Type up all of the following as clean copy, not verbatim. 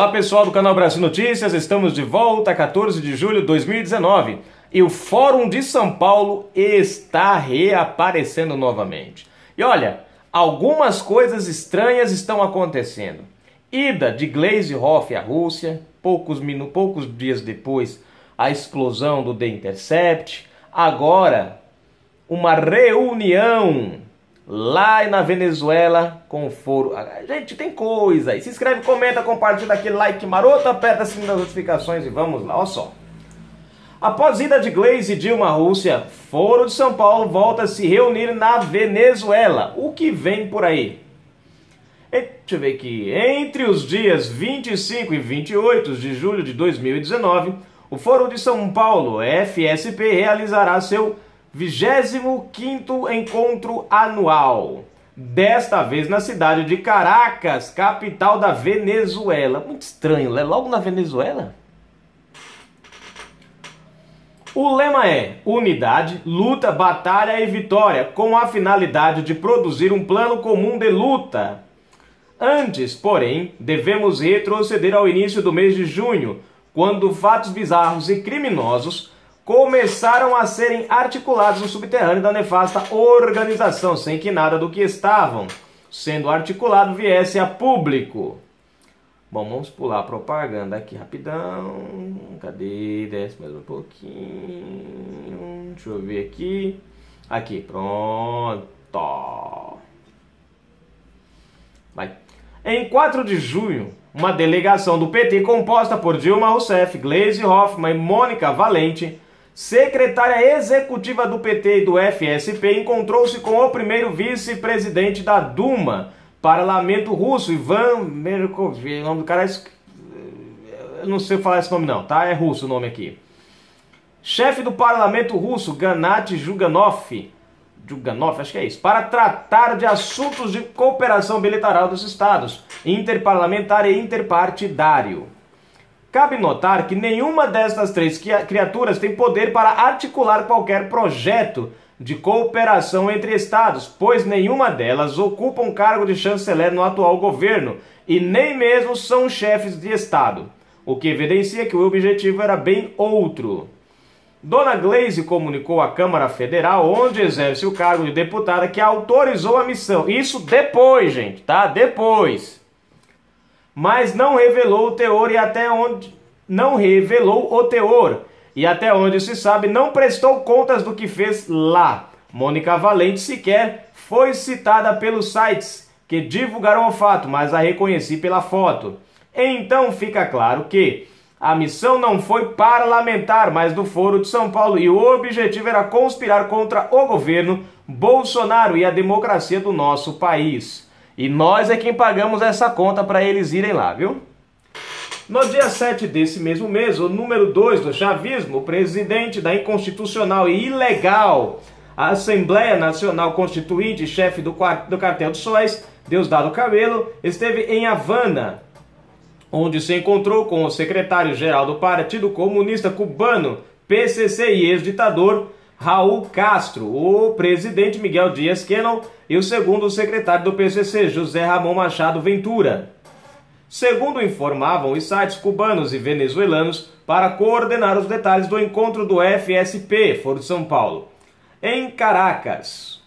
Olá pessoal do canal Brasil Notícias, estamos de volta a 14 de julho de 2019 e o Fórum de São Paulo está reaparecendo novamente. E olha, algumas coisas estranhas estão acontecendo. Ida de Gleisi Hoff à Rússia, poucos dias depois a explosão do The Intercept, agora uma reunião lá na Venezuela com o foro. Gente, tem coisa aí. Se inscreve, comenta, compartilha aquele like maroto, aperta o sininho das notificações e vamos lá, olha só. Após ida de Gleisi e Dilma à Rússia, Foro de São Paulo volta a se reunir na Venezuela. O que vem por aí? Deixa eu ver aqui. Entre os dias 25 e 28 de julho de 2019, o Foro de São Paulo, FSP, realizará seu 25º encontro anual, desta vez na cidade de Caracas, capital da Venezuela. Muito estranho, né? Logo na Venezuela. O lema é unidade, luta, batalha e vitória, com a finalidade de produzir um plano comum de luta. Antes, porém, devemos retroceder ao início do mês de junho, quando fatos bizarros e criminosos começaram a serem articulados no subterrâneo da nefasta organização, sem que nada do que estavam sendo articulado viesse a público. Bom, vamos pular a propaganda aqui rapidão. Cadê? Desce mais um pouquinho. Deixa eu ver aqui. Aqui, pronto. Vai. Em 4 de junho, uma delegação do PT composta por Dilma Rousseff, Gleisi Hoffmann e Mônica Valente, secretária executiva do PT e do FSP, encontrou-se com o primeiro vice-presidente da Duma, parlamento russo, Ivan Merkov. O nome do cara é... Eu não sei falar esse nome não, tá? É russo o nome aqui. Chefe do parlamento russo, Gennady Juganov, acho que é isso, para tratar de assuntos de cooperação bilateral dos estados, interparlamentar e interpartidário. Cabe notar que nenhuma destas três criaturas tem poder para articular qualquer projeto de cooperação entre estados, pois nenhuma delas ocupa um cargo de chanceler no atual governo e nem mesmo são chefes de estado, o que evidencia que o objetivo era bem outro. Dona Gleisi comunicou à Câmara Federal, onde exerce o cargo de deputada, que autorizou a missão. Isso depois, gente, tá? Depois. Mas não revelou o teor e até onde se sabe não prestou contas do que fez lá. Mônica Valente sequer foi citada pelos sites que divulgaram o fato, mas a reconheci pela foto. Então fica claro que a missão não foi parlamentar, mas do Foro de São Paulo, e o objetivo era conspirar contra o governo Bolsonaro e a democracia do nosso país. E nós é quem pagamos essa conta para eles irem lá, viu? No dia 7 desse mesmo mês, o número 2 do chavismo, o presidente da inconstitucional e ilegal Assembleia Nacional Constituinte, chefe do cartel de Soares, Diosdado Cabello, esteve em Havana, onde se encontrou com o secretário-geral do Partido Comunista Cubano, PCC, e ex-ditador Raul Castro, o presidente Miguel Dias-Canel e o segundo secretário do PCC, José Ramon Machado Ventura. Segundo informavam os sites cubanos e venezuelanos, para coordenar os detalhes do encontro do FSP, Foro de São Paulo, em Caracas.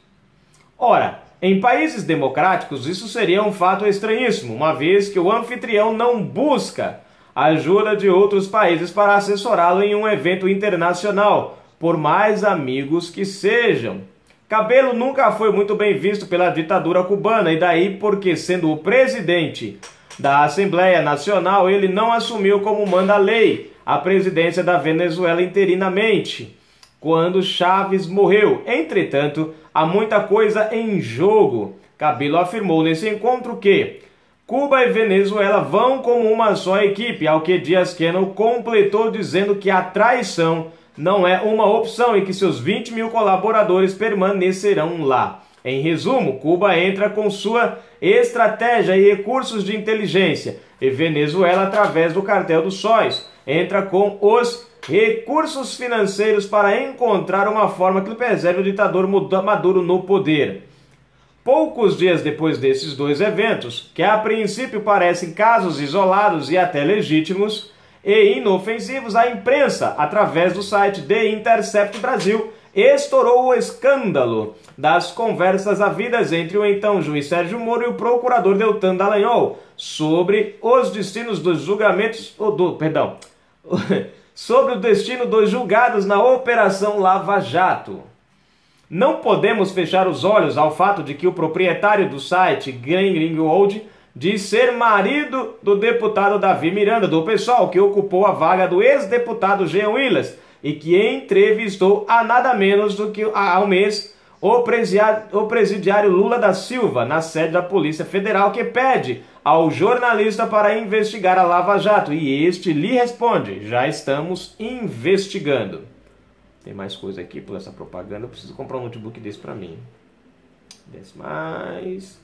Ora, em países democráticos isso seria um fato estranhíssimo, uma vez que o anfitrião não busca a ajuda de outros países para assessorá-lo em um evento internacional, por mais amigos que sejam. Cabello nunca foi muito bem visto pela ditadura cubana, e daí porque, sendo o presidente da Assembleia Nacional, ele não assumiu como manda a lei a presidência da Venezuela interinamente, quando Chávez morreu. Entretanto, há muita coisa em jogo. Cabello afirmou nesse encontro que Cuba e Venezuela vão como uma só equipe, ao que Dias-Canel completou dizendo que a traição não é uma opção e que seus 20 mil colaboradores permanecerão lá. Em resumo, Cuba entra com sua estratégia e recursos de inteligência, e Venezuela, através do cartel dos sóis, entra com os recursos financeiros para encontrar uma forma que preserve o ditador Maduro no poder. Poucos dias depois desses dois eventos, que a princípio parecem casos isolados e até legítimos e inofensivos, a imprensa, através do site The Intercept Brasil, estourou o escândalo das conversas havidas entre o então juiz Sérgio Moro e o procurador Deltan Dallagnol sobre os destinos dos julgamentos, sobre o destino dos julgados na Operação Lava Jato. Não podemos fechar os olhos ao fato de que o proprietário do site, Glenn Greenwald, diz ser marido do deputado Davi Miranda, do PSOL, que ocupou a vaga do ex-deputado Jean Willis, e que entrevistou há nada menos do que há um mês o presidiário Lula da Silva, na sede da Polícia Federal, que pede ao jornalista para investigar a Lava Jato. E este lhe responde: já estamos investigando. Tem mais coisa aqui por essa propaganda. Eu preciso comprar um notebook desse para mim. Desce mais.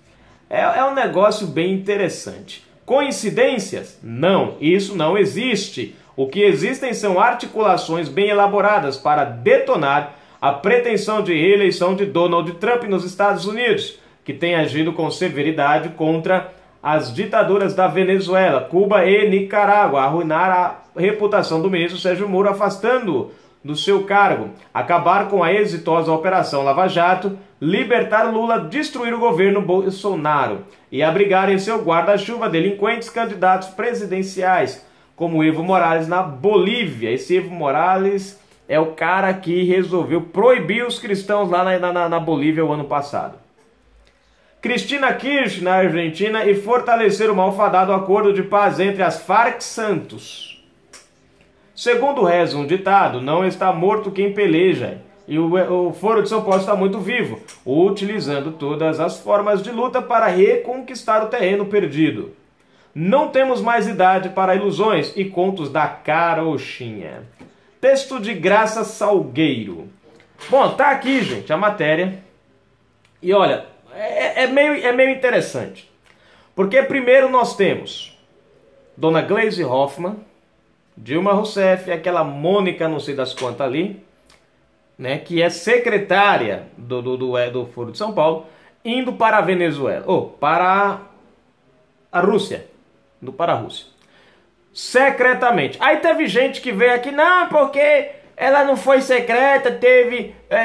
É um negócio bem interessante. Coincidências? Não, isso não existe. O que existem são articulações bem elaboradas para detonar a pretensão de reeleição de Donald Trump nos Estados Unidos, que tem agido com severidade contra as ditaduras da Venezuela, Cuba e Nicarágua, arruinar a reputação do ministro Sérgio Moro, afastando-o do seu cargo, acabar com a exitosa Operação Lava Jato, libertar Lula, destruir o governo Bolsonaro e abrigar em seu guarda-chuva delinquentes candidatos presidenciais, como Evo Morales na Bolívia. Esse Evo Morales é o cara que resolveu proibir os cristãos lá na Bolívia o ano passado. Cristina Kirchner na Argentina e fortalecer o malfadado acordo de paz entre as Farc-Santos. Segundo reza um ditado, não está morto quem peleja, e o Foro de São Paulo está muito vivo, utilizando todas as formas de luta para reconquistar o terreno perdido. Não temos mais idade para ilusões e contos da carochinha. Texto de Graça Salgueiro. Bom, tá aqui, gente, a matéria. E olha, é meio interessante. Porque primeiro nós temos Dona Gleisi Hoffmann, Dilma Rousseff, aquela Mônica, não sei das quantas ali, né, que é secretária do Foro de São Paulo, indo para a Venezuela, ou para a Rússia, indo para a Rússia, secretamente. Aí teve gente que veio aqui, não, porque ela não foi secreta,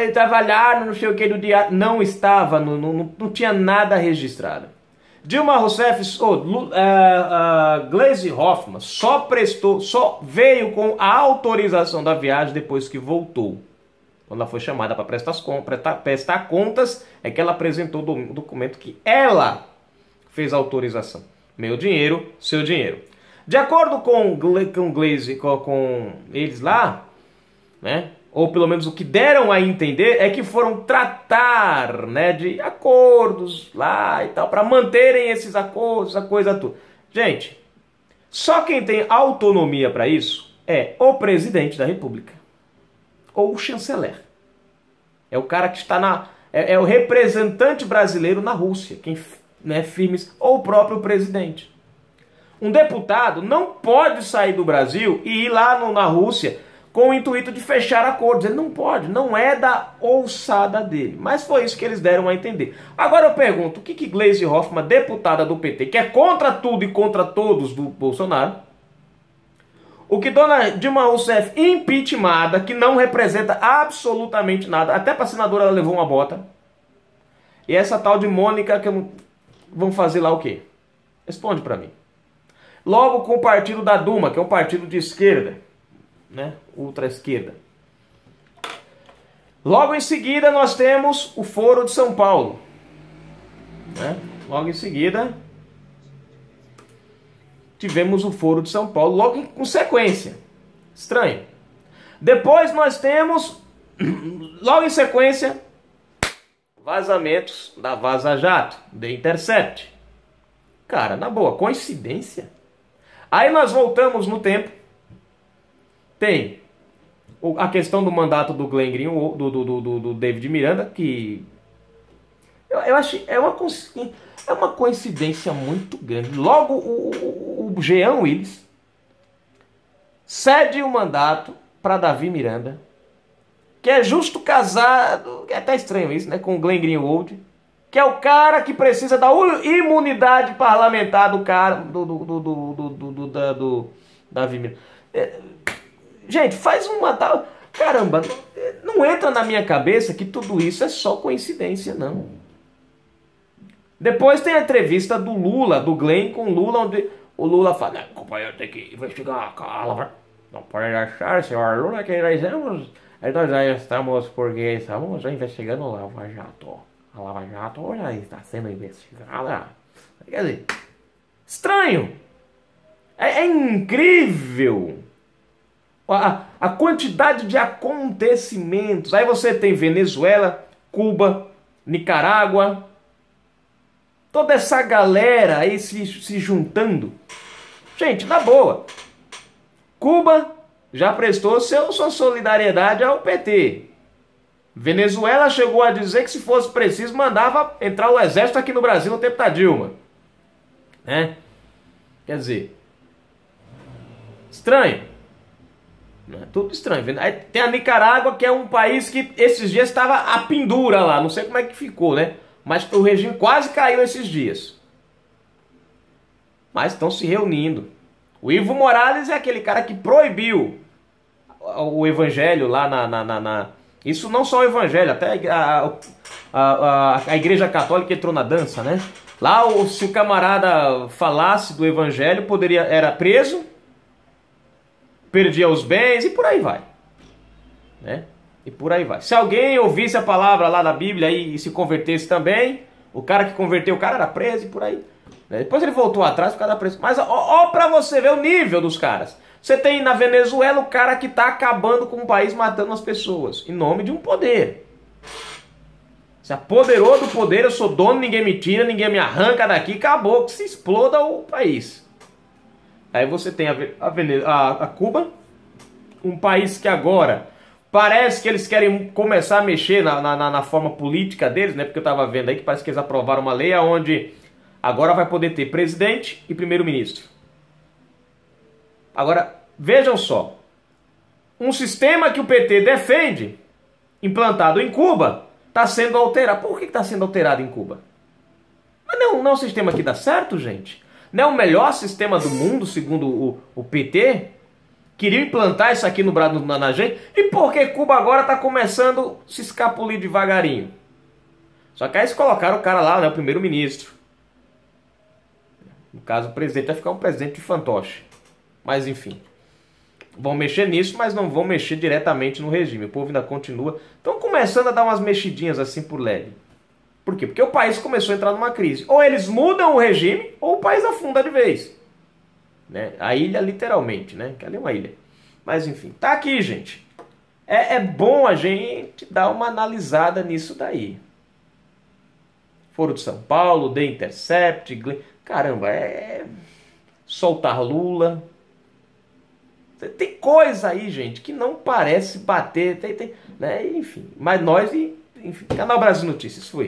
estava lá, não sei o que do dia, não estava, não tinha nada registrado. Dilma Rousseff, Gleisi Hoffmann só veio com a autorização da viagem depois que voltou. Quando ela foi chamada para prestar contas, é que ela apresentou o documento que ela fez a autorização. Meu dinheiro, seu dinheiro. De acordo com eles lá, né? Ou pelo menos o que deram a entender é que foram tratar, né, de acordos lá e tal, para manterem esses acordos, essa coisa toda. Gente, só quem tem autonomia para isso é o presidente da República ou o chanceler. É o cara que está é o representante brasileiro na Rússia, quem, né, firmes, ou o próprio presidente. Um deputado não pode sair do Brasil e ir lá na Rússia com o intuito de fechar acordos. Ele não pode, não é da ouçada dele. Mas foi isso que eles deram a entender. Agora eu pergunto, o que Gleisi Hoffmann, deputada do PT, que é contra tudo e contra todos do Bolsonaro, o que Dona Dilma Rousseff, impeachmentada, que não representa absolutamente nada, até para senadora ela levou uma bota, e essa tal de Mônica, que vão fazer lá o quê? Responde para mim. Logo com o partido da Duma, que é um partido de esquerda, né, ultra-esquerda. Logo em seguida nós temos o Foro de São Paulo, né? Logo em seguida tivemos o Foro de São Paulo, logo com sequência. Estranho. Depois nós temos, logo em sequência, vazamentos da Vaza Jato, The Intercept. Cara, na boa, coincidência? Aí nós voltamos no tempo. Tem a questão do mandato do Glenn Greenwald, do David Miranda, que eu acho é uma coincidência muito grande. Logo o Jean Willis cede o mandato para Davi Miranda, que é justo casado, é até estranho isso, né, com o Glenn Greenwald, que é o cara que precisa da imunidade parlamentar do cara, Davi Miranda. Gente, faz uma tal... Caramba, não entra na minha cabeça que tudo isso é só coincidência, não. Depois tem a entrevista do Lula, do Glenn com o Lula, onde o Lula fala, companheiro, tem que investigar a Lava. Não pode achar, senhor Lula, que nós já estamos, porque estamos investigando a Lava Jato. A Lava Jato já está sendo investigada. Quer dizer, estranho. É incrível a quantidade de acontecimentos. Aí você tem Venezuela, Cuba, Nicarágua, toda essa galera aí se juntando. Gente, na boa, Cuba já prestou sua solidariedade ao PT. Venezuela chegou a dizer que se fosse preciso mandava entrar o exército aqui no Brasil no tempo da Dilma. Né? Quer dizer, estranho. Tudo estranho. Aí tem a Nicarágua, que é um país que esses dias estava a pendura lá. Não sei como é que ficou, né? Mas o regime quase caiu esses dias. Mas estão se reunindo. O Evo Morales é aquele cara que proibiu o evangelho lá Isso não só o evangelho, até a igreja católica entrou na dança, né? Lá, se o camarada falasse do evangelho, era preso, perdia os bens e por aí vai. Né? E por aí vai. Se alguém ouvisse a palavra lá da Bíblia e se convertesse também, o cara que converteu o cara era preso e por aí. Né? Depois ele voltou atrás por causa da preso. Mas ó pra você ver o nível dos caras. Você tem na Venezuela o cara que tá acabando com o país, matando as pessoas, em nome de um poder. Se apoderou do poder, eu sou dono, ninguém me tira, ninguém me arranca daqui, acabou, que se exploda o país. Aí você tem a Cuba, um país que agora parece que eles querem começar a mexer na forma política deles, né? Porque eu estava vendo aí que parece que eles aprovaram uma lei onde agora vai poder ter presidente e primeiro-ministro. Agora, vejam só, um sistema que o PT defende, implantado em Cuba, está sendo alterado. Por que está sendo alterado em Cuba? Mas não é um sistema que dá certo, gente. Não é o melhor sistema do mundo, segundo o PT? Queriam implantar isso aqui na gente. E por que Cuba agora está começando a se escapulir devagarinho? Só que aí eles colocaram o cara lá, né, o primeiro-ministro. No caso, o presidente vai ficar um presidente de fantoche. Mas enfim. Vão mexer nisso, mas não vão mexer diretamente no regime. O povo ainda continua. Estão começando a dar umas mexidinhas assim por leve. Por quê? Porque o país começou a entrar numa crise. Ou eles mudam o regime, ou o país afunda de vez. Né? A ilha, literalmente, né? Que ali é uma ilha. Mas enfim, tá aqui, gente. É bom a gente dar uma analisada nisso daí. Foro de São Paulo, The Intercept, caramba, soltar Lula. Tem coisa aí, gente, que não parece bater, né? Enfim. Mas nós, enfim, Canal Brasil Notícias, fui.